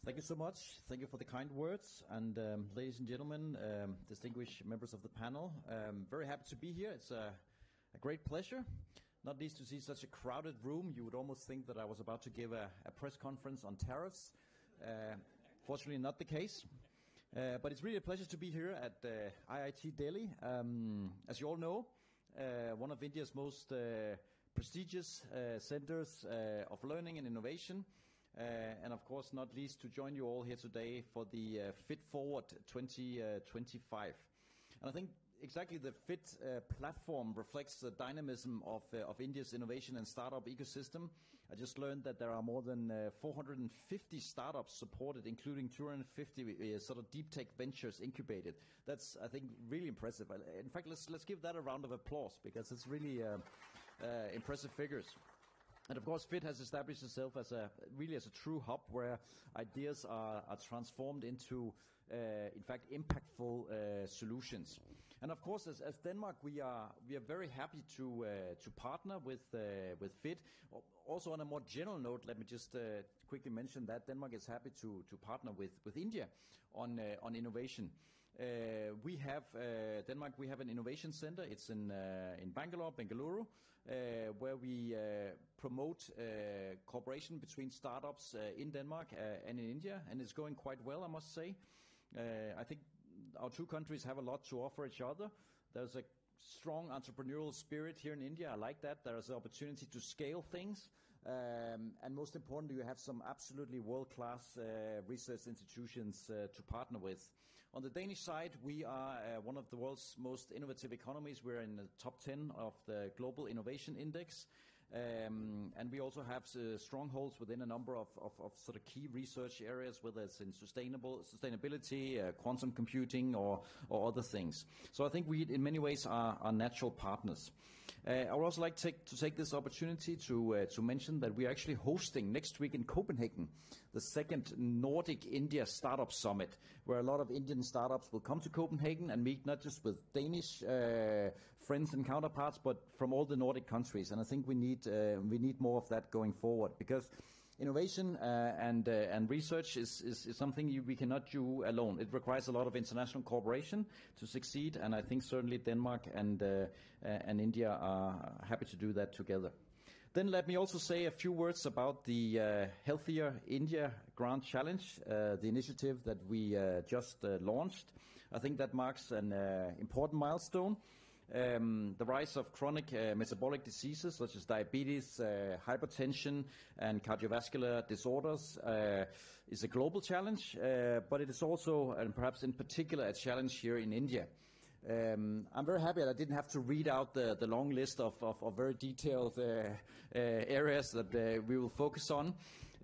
Thank you so much. Thank you for the kind words. And ladies and gentlemen, distinguished members of the panel, very happy to be here. It's a great pleasure, not least to see such a crowded room. You would almost think that I was about to give a press conference on tariffs. Fortunately, not the case. But it's really a pleasure to be here at IIT Delhi. As you all know, one of India's most prestigious centers of learning and innovation. And of course, not least to join you all here today for the Fit Forward 2025. And I think exactly the FIT platform reflects the dynamism of India's innovation and startup ecosystem. I just learned that there are more than 450 startups supported, including 250 sort of deep tech ventures incubated. That's, I think, really impressive. In fact, let's give that a round of applause because it's really impressive figures. And of course, FIT has established itself as a true hub where ideas are transformed into, in fact, impactful solutions. And of course, as Denmark, we are very happy to partner with FIT. Also, on a more general note, let me just quickly mention that Denmark is happy to partner with India on innovation. We have Denmark. We have an innovation center. It's in Bengaluru, where we promote cooperation between startups in Denmark and in India, and it's going quite well, I must say. I think our two countries have a lot to offer each other. There's a strong entrepreneurial spirit here in India. I like that. There is an opportunity to scale things. And most importantly, you have some absolutely world-class research institutions to partner with. On the Danish side, we are one of the world's most innovative economies. We're in the top 10 of the Global Innovation Index. And we also have strongholds within a number of sort of key research areas, whether it's in sustainability, quantum computing, or other things. So I think we, in many ways, are natural partners. I would also like to take this opportunity to mention that we are actually hosting next week in Copenhagen the second Nordic India Startup Summit, where a lot of Indian startups will come to Copenhagen and meet not just with Danish friends and counterparts, but from all the Nordic countries. And I think we need more of that going forward, because innovation and research is something we cannot do alone. It requires a lot of international cooperation to succeed, and I think certainly Denmark and India are happy to do that together. Then let me also say a few words about the Healthier India Grand Challenge, the initiative that we just launched. I think that marks an important milestone. The rise of chronic metabolic diseases such as diabetes, hypertension, and cardiovascular disorders is a global challenge, but it is also, and perhaps in particular, a challenge here in India. I'm very happy that I didn't have to read out the long list of very detailed areas that we will focus on.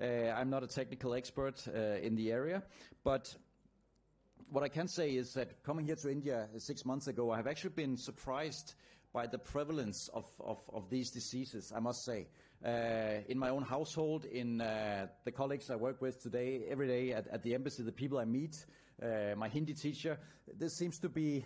I'm not a technical expert in the area, but what I can say is that coming here to India 6 months ago, I have actually been surprised by the prevalence of these diseases, I must say. In my own household, in the colleagues I work with today, every day at the embassy, the people I meet, my Hindi teacher, this seems to be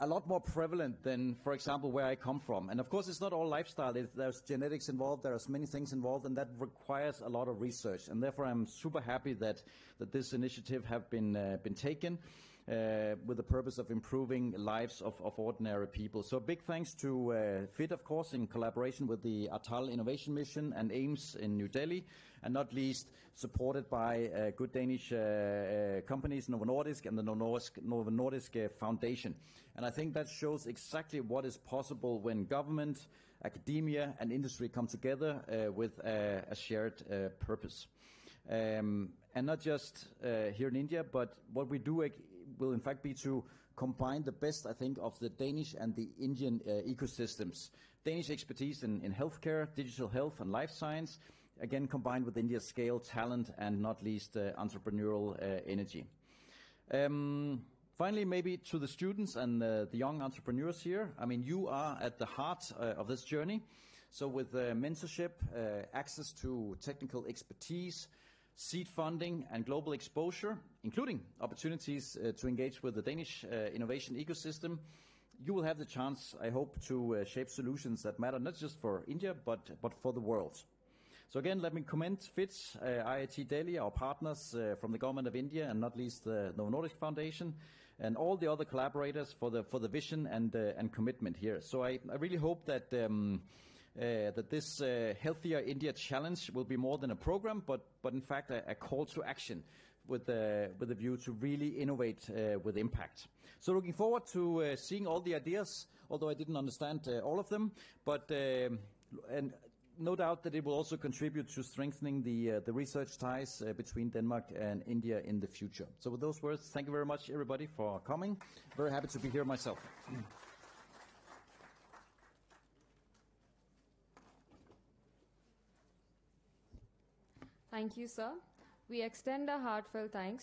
a lot more prevalent than, for example, where I come from. And of course, it's not all lifestyle. There's genetics involved. There's many things involved, and that requires a lot of research. And therefore, I'm super happy that this initiative have been taken with the purpose of improving lives of ordinary people. So big thanks to FIT, of course, in collaboration with the Atal Innovation Mission and AIMS in New Delhi, and not least supported by good Danish companies, Novo Nordisk and the Novo Nordisk Foundation. And I think that shows exactly what is possible when government, academia, and industry come together with a shared purpose. And not just here in India, but what we do will in fact be to combine the best, I think, of the Danish and the Indian ecosystems. Danish expertise in healthcare, digital health, and life science, again combined with India's scale, talent, and not least entrepreneurial energy. Finally, maybe to the students and the young entrepreneurs here, I mean, you are at the heart of this journey. So with mentorship, access to technical expertise, seed funding, and global exposure, including opportunities to engage with the Danish innovation ecosystem, you will have the chance, I hope, to shape solutions that matter not just for India, but for the world. So again, let me commend FITS, IIT Delhi, our partners from the Government of India, and not least the Novo Nordisk Foundation, and all the other collaborators for the vision and commitment here. So I really hope that that this Healthier India Challenge will be more than a program, but in fact a call to action with a view to really innovate with impact. So looking forward to seeing all the ideas, although I didn't understand all of them, but and no doubt that it will also contribute to strengthening the research ties between Denmark and India in the future. So with those words, thank you very much, everybody, for coming. Very happy to be here myself. Thank you, sir. We extend our heartfelt thanks